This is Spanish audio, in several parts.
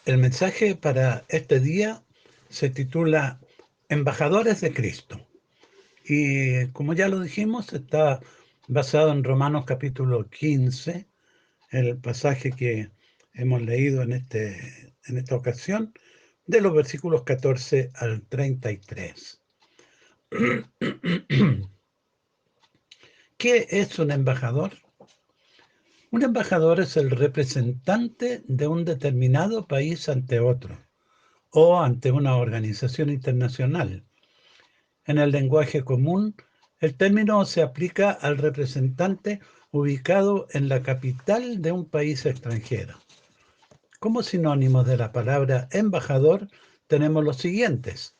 El mensaje para este día se titula Embajadores de Cristo. Y como ya lo dijimos, está basado en Romanos capítulo 15, el pasaje que hemos leído en esta ocasión, de los versículos 14 al 33. ¿Qué es un embajador? Un embajador es el representante de un determinado país ante otro o ante una organización internacional. En el lenguaje común, el término se aplica al representante ubicado en la capital de un país extranjero. Como sinónimos de la palabra embajador tenemos los siguientes: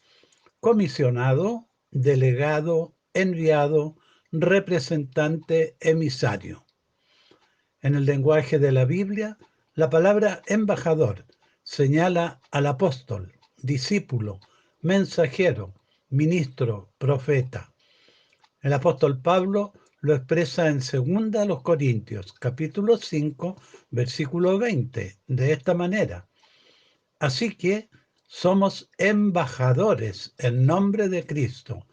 comisionado, delegado, enviado, representante, emisario. En el lenguaje de la Biblia, la palabra embajador señala al apóstol, discípulo, mensajero, ministro, profeta. El apóstol Pablo lo expresa en 2 Corintios, capítulo 5, versículo 20, de esta manera: así que somos embajadores en nombre de Cristo,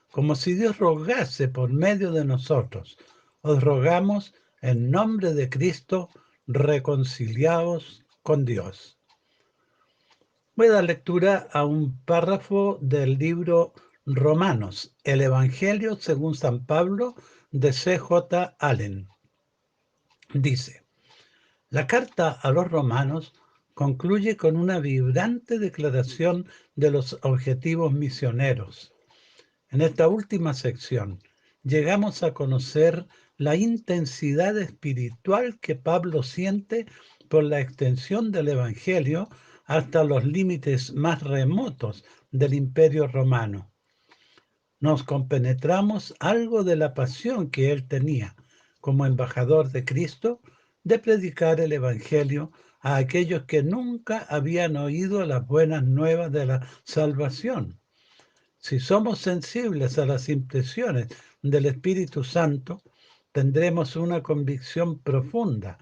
como si Dios rogase por medio de nosotros. Os rogamos en nombre de Cristo, reconciliaos con Dios. Voy a dar lectura a un párrafo del libro Romanos, el Evangelio según San Pablo, de C.J. Allen. Dice: la carta a los romanos concluye con una vibrante declaración de los objetivos misioneros. En esta última sección llegamos a conocer la intensidad espiritual que Pablo siente por la extensión del Evangelio hasta los límites más remotos del Imperio Romano. Nos compenetramos algo de la pasión que él tenía como embajador de Cristo de predicar el Evangelio a aquellos que nunca habían oído las buenas nuevas de la salvación. Si somos sensibles a las impresiones del Espíritu Santo, tendremos una convicción profunda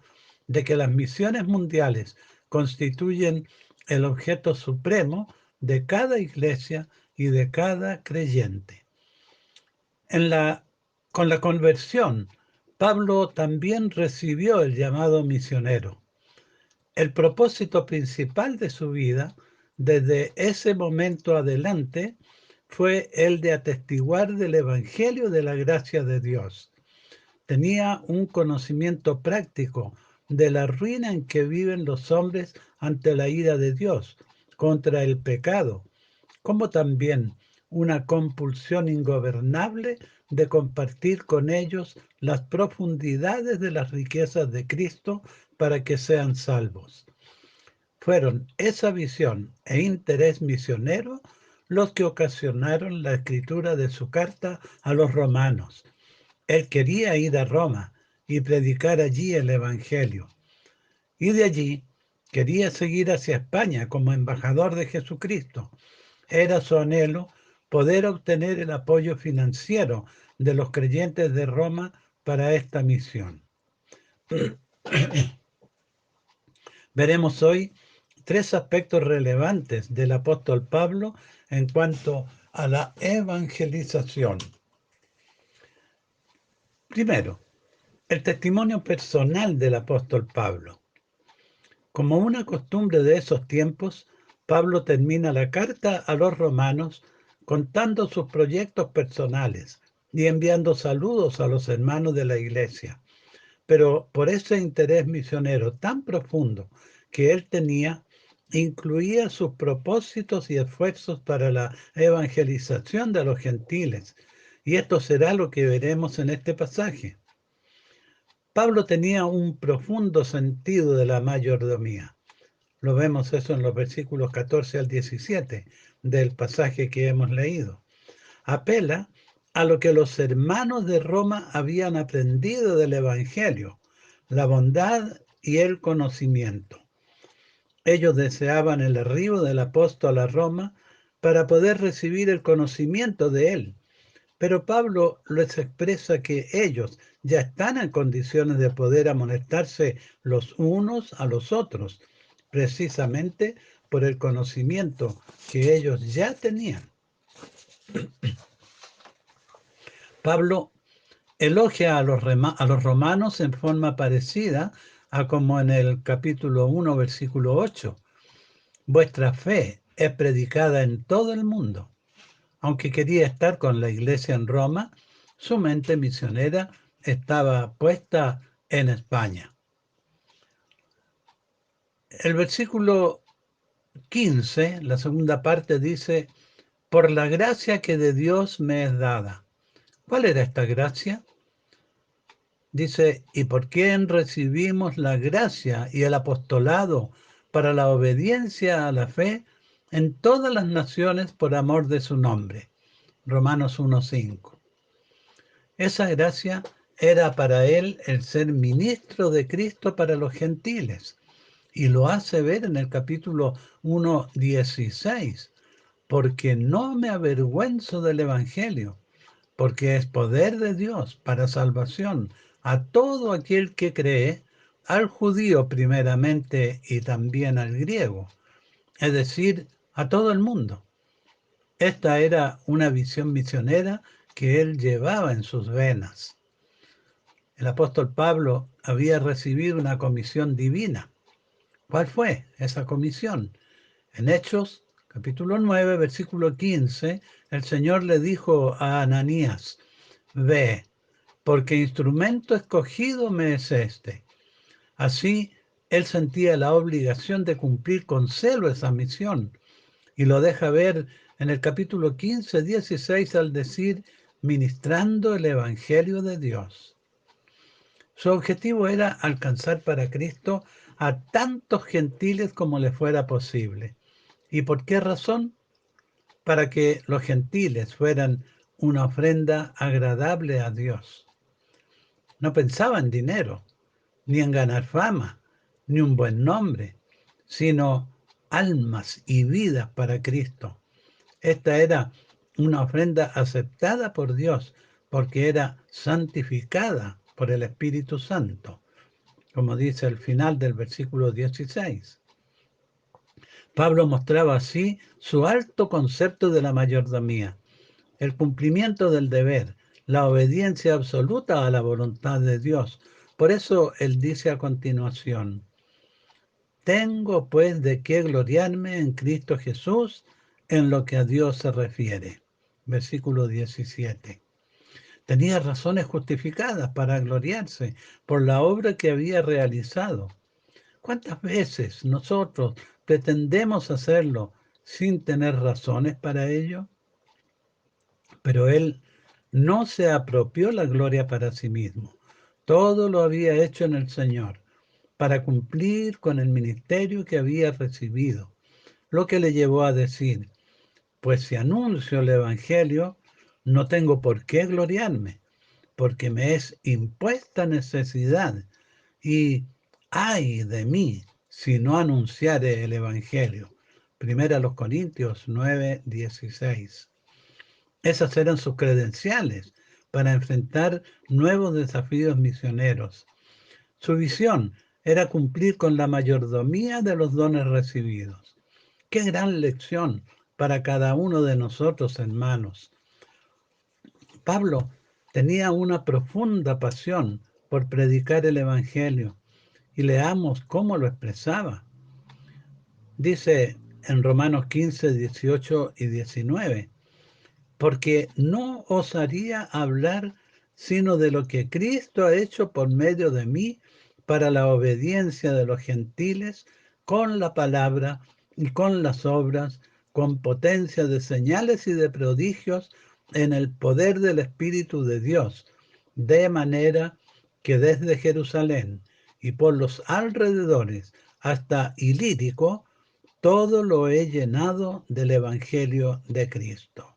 de que las misiones mundiales constituyen el objeto supremo de cada iglesia y de cada creyente. Con la conversión, Pablo también recibió el llamado misionero. El propósito principal de su vida, desde ese momento adelante, fue el de atestiguar del Evangelio de la gracia de Dios. Tenía un conocimiento práctico de la ruina en que viven los hombres ante la ira de Dios contra el pecado, como también una compulsión ingobernable de compartir con ellos las profundidades de las riquezas de Cristo para que sean salvos. Fueron esa visión e interés misionero los que ocasionaron la escritura de su carta a los romanos. Él quería ir a Roma y predicar allí el Evangelio. Y de allí quería seguir hacia España como embajador de Jesucristo. Era su anhelo poder obtener el apoyo financiero de los creyentes de Roma para esta misión. Veremos hoy tres aspectos relevantes del apóstol Pablo en cuanto a la evangelización. Primero, el testimonio personal del apóstol Pablo. Como una costumbre de esos tiempos, Pablo termina la carta a los romanos contando sus proyectos personales y enviando saludos a los hermanos de la iglesia. Pero por ese interés misionero tan profundo que él tenía, incluía sus propósitos y esfuerzos para la evangelización de los gentiles. Y esto será lo que veremos en este pasaje. Pablo tenía un profundo sentido de la mayordomía. Lo vemos eso en los versículos 14 al 17 del pasaje que hemos leído. Apela a lo que los hermanos de Roma habían aprendido del Evangelio, la bondad y el conocimiento. Ellos deseaban el arribo del apóstol a Roma para poder recibir el conocimiento de él. Pero Pablo les expresa que ellos ya están en condiciones de poder amonestarse los unos a los otros precisamente por el conocimiento que ellos ya tenían. Pablo elogia a los romanos en forma parecida a como en el capítulo 1, versículo 8. Vuestra fe es predicada en todo el mundo. Aunque quería estar con la iglesia en Roma, su mente misionera estaba puesta en España. El versículo 15, la segunda parte dice, por la gracia que de Dios me es dada. ¿Cuál era esta gracia? Dice, ¿y por quién recibimos la gracia y el apostolado para la obediencia a la fe en todas las naciones por amor de su nombre? Romanos 1:5. Esa gracia era para él el ser ministro de Cristo para los gentiles. Y lo hace ver en el capítulo 1:16. Porque no me avergüenzo del Evangelio, porque es poder de Dios para salvación a todo aquel que cree, al judío primeramente y también al griego, es decir, a todo el mundo. Esta era una visión misionera que él llevaba en sus venas. El apóstol Pablo había recibido una comisión divina. ¿Cuál fue esa comisión? En Hechos, capítulo 9, versículo 15, el Señor le dijo a Ananías, ve, porque instrumento escogido me es este. Así, él sentía la obligación de cumplir con celo esa misión. Y lo deja ver en el capítulo 15, 16, al decir, ministrando el Evangelio de Dios. Su objetivo era alcanzar para Cristo a tantos gentiles como le fuera posible. ¿Y por qué razón? Para que los gentiles fueran una ofrenda agradable a Dios. No pensaba en dinero, ni en ganar fama, ni un buen nombre, sino almas y vidas para Cristo. Esta era una ofrenda aceptada por Dios, porque era santificada por el Espíritu Santo, como dice el final del versículo 16. Pablo mostraba así su alto concepto de la mayordomía, el cumplimiento del deber, la obediencia absoluta a la voluntad de Dios. Por eso él dice a continuación, tengo pues de qué gloriarme en Cristo Jesús en lo que a Dios se refiere. Versículo 17. Tenía razones justificadas para gloriarse por la obra que había realizado. ¿Cuántas veces nosotros pretendemos hacerlo sin tener razones para ello? Pero él no se apropió la gloria para sí mismo. Todo lo había hecho en el Señor, para cumplir con el ministerio que había recibido, lo que le llevó a decir, pues si anuncio el Evangelio, no tengo por qué gloriarme, porque me es impuesta necesidad, y ay de mí si no anunciare el Evangelio. Primera los Corintios 9:16. Esas eran sus credenciales para enfrentar nuevos desafíos misioneros. Su visión era cumplir con la mayordomía de los dones recibidos. ¡Qué gran lección para cada uno de nosotros, hermanos! Pablo tenía una profunda pasión por predicar el Evangelio y leamos cómo lo expresaba. Dice en Romanos 15, 18 y 19, porque no osaría hablar sino de lo que Cristo ha hecho por medio de mí para la obediencia de los gentiles, con la palabra y con las obras, con potencia de señales y de prodigios, en el poder del Espíritu de Dios, de manera que desde Jerusalén y por los alrededores hasta Ilírico, todo lo he llenado del Evangelio de Cristo.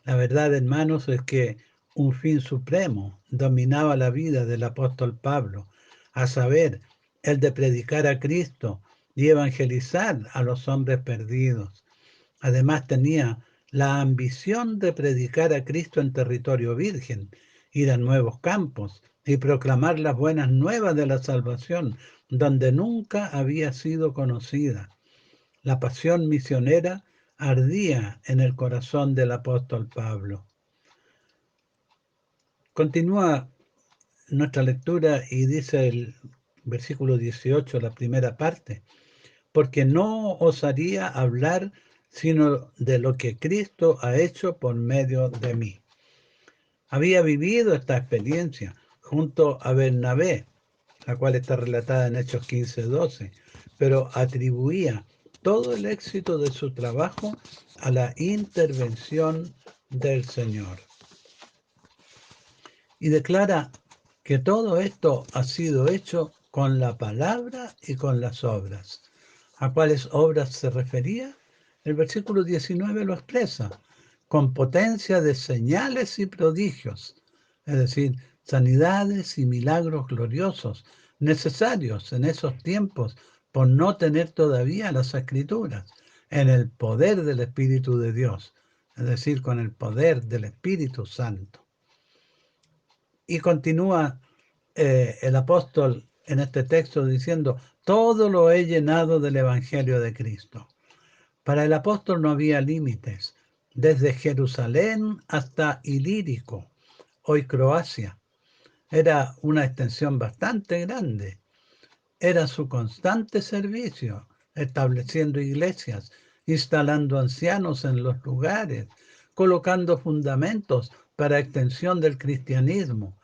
La verdad, hermanos, es que un fin supremo dominaba la vida del apóstol Pablo, a saber, el de predicar a Cristo y evangelizar a los hombres perdidos. Además tenía la ambición de predicar a Cristo en territorio virgen, ir a nuevos campos y proclamar las buenas nuevas de la salvación donde nunca había sido conocida. La pasión misionera ardía en el corazón del apóstol Pablo. Continúa nuestra lectura y dice el versículo 18, la primera parte, porque no osaría hablar sino de lo que Cristo ha hecho por medio de mí. Había vivido esta experiencia junto a Bernabé, la cual está relatada en Hechos 15:12, pero atribuía todo el éxito de su trabajo a la intervención del Señor. Y declara que todo esto ha sido hecho con la palabra y con las obras. ¿A cuáles obras se refería? El versículo 19 lo expresa, con potencia de señales y prodigios, es decir, sanidades y milagros gloriosos, necesarios en esos tiempos por no tener todavía las Escrituras, en el poder del Espíritu de Dios, es decir, con el poder del Espíritu Santo. Y continúa el apóstol en este texto diciendo, todo lo he llenado del Evangelio de Cristo. Para el apóstol no había límites, desde Jerusalén hasta Ilírico, hoy Croacia. Era una extensión bastante grande. Era su constante servicio, estableciendo iglesias, instalando ancianos en los lugares, colocando fundamentos para extensión del cristianismo.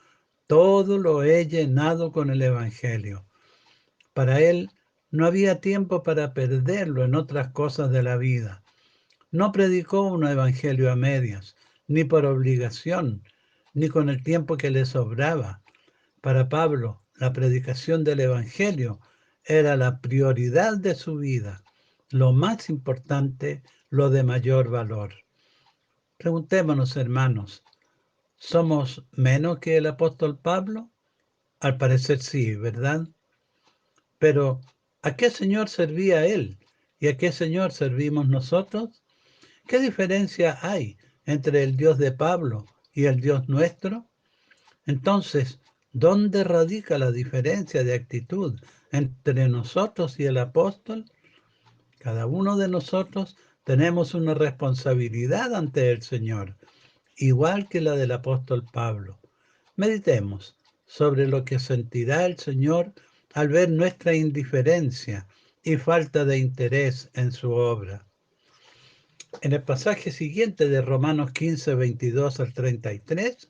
Todo lo he llenado con el Evangelio. Para él no había tiempo para perderlo en otras cosas de la vida. No predicó un evangelio a medias, ni por obligación, ni con el tiempo que le sobraba. Para Pablo, la predicación del evangelio era la prioridad de su vida, lo más importante, lo de mayor valor. Preguntémonos, hermanos, ¿somos menos que el apóstol Pablo? Al parecer sí, ¿verdad? Pero, ¿a qué Señor servía él? ¿Y a qué Señor servimos nosotros? ¿Qué diferencia hay entre el Dios de Pablo y el Dios nuestro? Entonces, ¿dónde radica la diferencia de actitud entre nosotros y el apóstol? Cada uno de nosotros tenemos una responsabilidad ante el Señor, igual que la del apóstol Pablo. Meditemos sobre lo que sentirá el Señor al ver nuestra indiferencia y falta de interés en su obra. En el pasaje siguiente de Romanos 15, 22 al 33,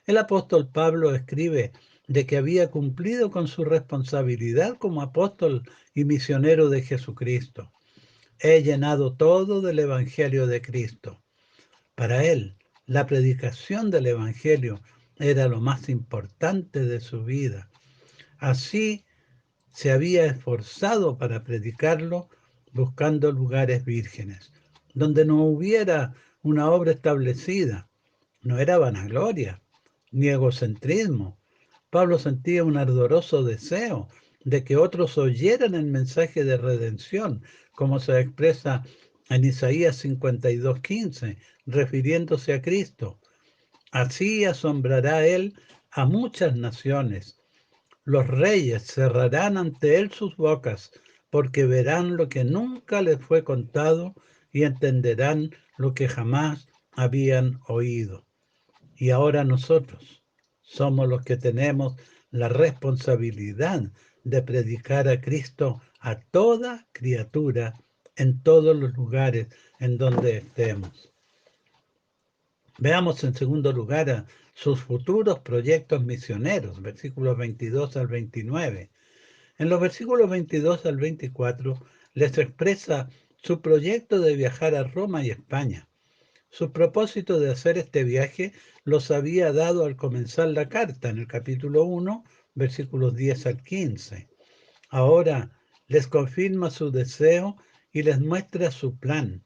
el apóstol Pablo escribe de que había cumplido con su responsabilidad como apóstol y misionero de Jesucristo. He llenado todo del Evangelio de Cristo. Para él, la predicación del Evangelio era lo más importante de su vida. Así se había esforzado para predicarlo buscando lugares vírgenes, donde no hubiera una obra establecida. No era vanagloria, ni egocentrismo. Pablo sentía un ardoroso deseo de que otros oyeran el mensaje de redención, como se expresa en Isaías 52:15, refiriéndose a Cristo. Así asombrará él a muchas naciones. Los reyes cerrarán ante él sus bocas, porque verán lo que nunca les fue contado y entenderán lo que jamás habían oído. Y ahora nosotros somos los que tenemos la responsabilidad de predicar a Cristo a toda criatura en todos los lugares en donde estemos. Veamos en segundo lugar a sus futuros proyectos misioneros, versículos 22 al 29. En los versículos 22 al 24 les expresa su proyecto de viajar a Roma y España. Su propósito de hacer este viaje los había dado al comenzar la carta, en el capítulo 1, versículos 10 al 15. Ahora les confirma su deseo y les muestra su plan.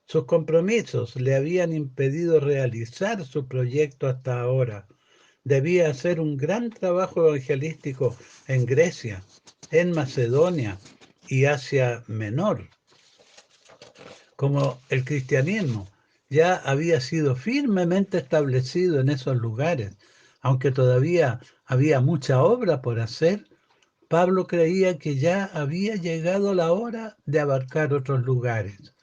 Sus compromisos le habían impedido realizar su proyecto hasta ahora. Debía hacer un gran trabajo evangelístico en Grecia, en Macedonia y Asia Menor. Como el cristianismo ya había sido firmemente establecido en esos lugares, aunque todavía había mucha obra por hacer, Pablo creía que ya había llegado la hora de abarcar otros lugares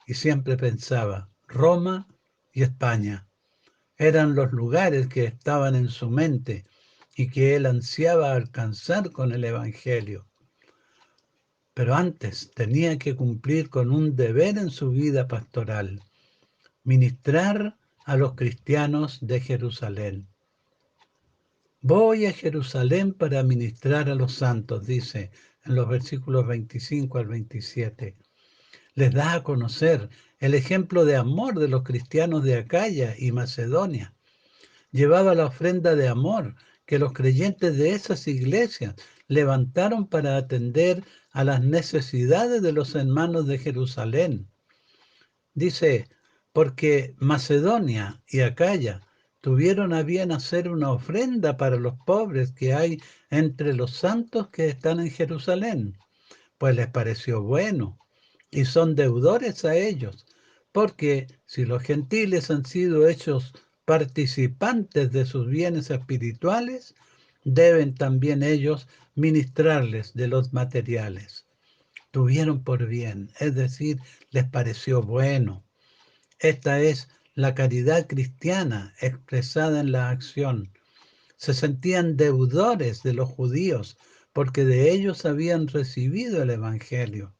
y siempre pensaba, Roma y España eran los lugares que estaban en su mente y que él ansiaba alcanzar con el Evangelio. Pero antes tenía que cumplir con un deber en su vida pastoral, ministrar a los cristianos de Jerusalén. Voy a Jerusalén para ministrar a los santos, dice en los versículos 25 al 27. Les da a conocer el ejemplo de amor de los cristianos de Acaya y Macedonia. Llevaba la ofrenda de amor que los creyentes de esas iglesias levantaron para atender a las necesidades de los hermanos de Jerusalén. Dice, porque Macedonia y Acaya tuvieron a bien hacer una ofrenda para los pobres que hay entre los santos que están en Jerusalén, pues les pareció bueno y son deudores a ellos, porque si los gentiles han sido hechos participantes de sus bienes espirituales, deben también ellos ministrarles de los materiales. Tuvieron por bien, es decir, les pareció bueno. Esta es la caridad cristiana expresada en la acción. Se sentían deudores de los judíos porque de ellos habían recibido el Evangelio.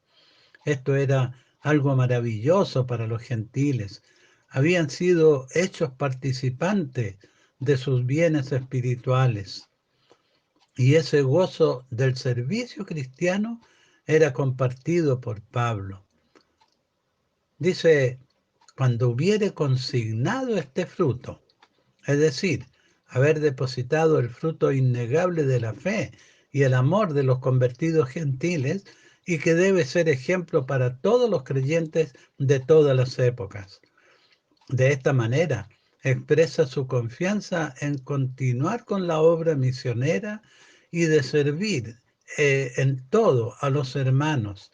Esto era algo maravilloso para los gentiles. Habían sido hechos participantes de sus bienes espirituales. Y ese gozo del servicio cristiano era compartido por Pablo. Dice, cuando hubiere consignado este fruto, es decir, haber depositado el fruto innegable de la fe y el amor de los convertidos gentiles, y que debe ser ejemplo para todos los creyentes de todas las épocas. De esta manera, expresa su confianza en continuar con la obra misionera y de servir en todo a los hermanos.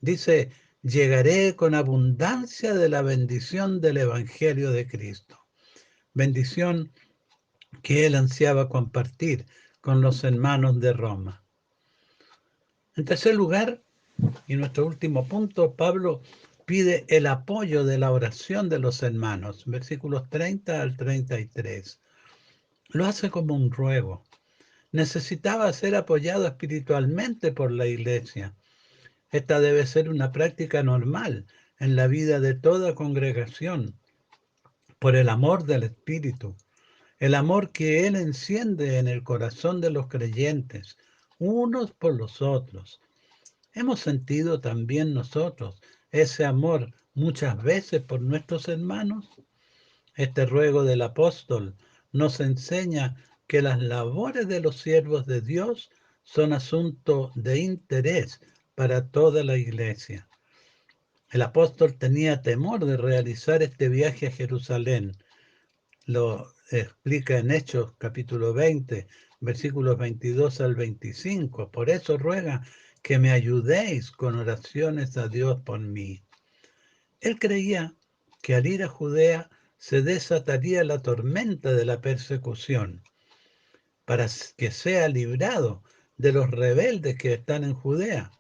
Dice, llegaré con abundancia de la bendición del Evangelio de Cristo. Bendición que él ansiaba compartir con los hermanos de Roma. En tercer lugar, y nuestro último punto, Pablo pide el apoyo de la oración de los hermanos, versículos 30 al 33. Lo hace como un ruego. Necesitaba ser apoyado espiritualmente por la iglesia. Esta debe ser una práctica normal en la vida de toda congregación, por el amor del Espíritu, el amor que Él enciende en el corazón de los creyentes, unos por los otros. Hemos sentido también nosotros ese amor muchas veces por nuestros hermanos. Este ruego del apóstol nos enseña que las labores de los siervos de Dios son asunto de interés para toda la iglesia. El apóstol tenía temor de realizar este viaje a Jerusalén. Lo explica en Hechos capítulo 20, versículos 22 al 25. Por eso ruega que me ayudéis con oraciones a Dios por mí. Él creía que al ir a Judea se desataría la tormenta de la persecución, para que sea librado de los rebeldes que están en Judea.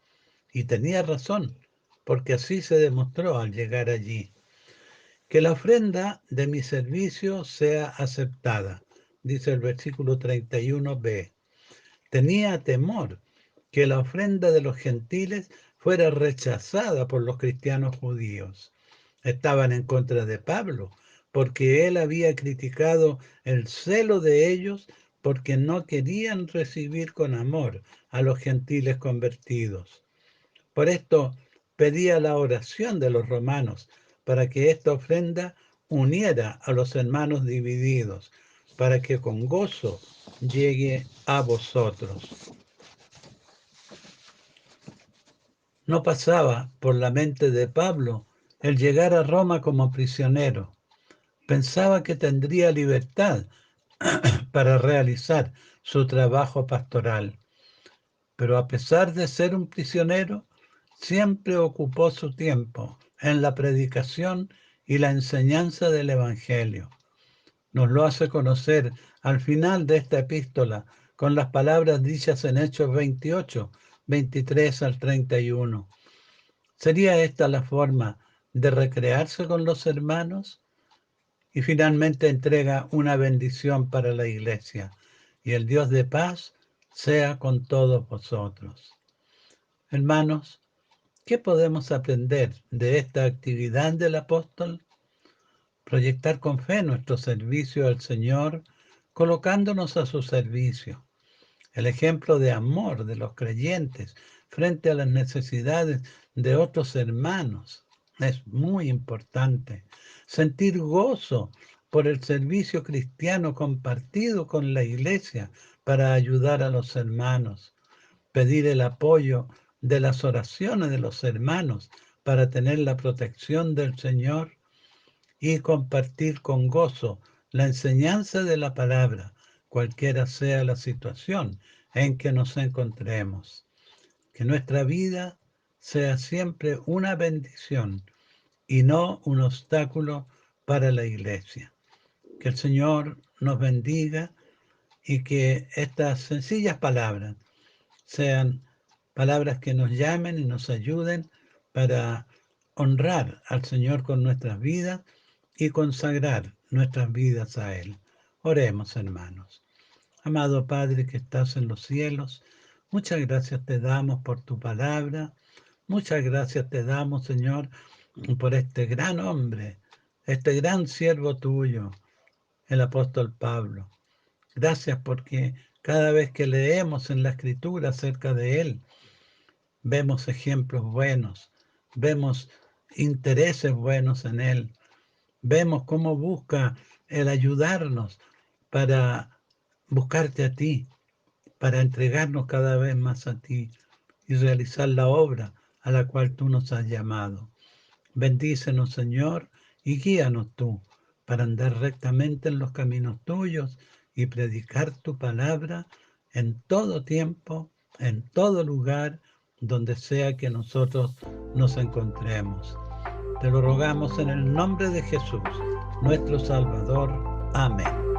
Y tenía razón, porque así se demostró al llegar allí. Que la ofrenda de mi servicio sea aceptada, dice el versículo 31b. Tenía temor que la ofrenda de los gentiles fuera rechazada por los cristianos judíos. Estaban en contra de Pablo, porque él había criticado el celo de ellos porque no querían recibir con amor a los gentiles convertidos. Por esto pedía la oración de los romanos para que esta ofrenda uniera a los hermanos divididos, para que con gozo llegue a vosotros. No pasaba por la mente de Pablo el llegar a Roma como prisionero. Pensaba que tendría libertad para realizar su trabajo pastoral. Pero a pesar de ser un prisionero, siempre ocupó su tiempo en la predicación y la enseñanza del Evangelio. Nos lo hace conocer al final de esta epístola, con las palabras dichas en Hechos 28, 23 al 31. ¿Sería esta la forma de recrearse con los hermanos? Y finalmente entrega una bendición para la iglesia. Y el Dios de paz sea con todos vosotros. Hermanos, ¿qué podemos aprender de esta actividad del apóstol? Proyectar con fe nuestro servicio al Señor, colocándonos a su servicio. El ejemplo de amor de los creyentes frente a las necesidades de otros hermanos es muy importante. Sentir gozo por el servicio cristiano compartido con la iglesia para ayudar a los hermanos. Pedir el apoyo de las oraciones de los hermanos para tener la protección del Señor y compartir con gozo la enseñanza de la palabra, cualquiera sea la situación en que nos encontremos. Que nuestra vida sea siempre una bendición y no un obstáculo para la iglesia. Que el Señor nos bendiga y que estas sencillas palabras sean palabras que nos llamen y nos ayuden para honrar al Señor con nuestras vidas y consagrar nuestras vidas a Él. Oremos, hermanos. Amado Padre que estás en los cielos, muchas gracias te damos por tu palabra. Muchas gracias te damos, Señor, por este gran hombre, este gran siervo tuyo, el apóstol Pablo. Gracias porque cada vez que leemos en la Escritura acerca de él, vemos ejemplos buenos, vemos intereses buenos en él, vemos cómo busca el ayudarnos para buscarte a ti, para entregarnos cada vez más a ti y realizar la obra a la cual tú nos has llamado. Bendícenos, Señor, y guíanos tú para andar rectamente en los caminos tuyos y predicar tu palabra en todo tiempo, en todo lugar, donde sea que nosotros nos encontremos. Te lo rogamos en el nombre de Jesús, nuestro Salvador. Amén.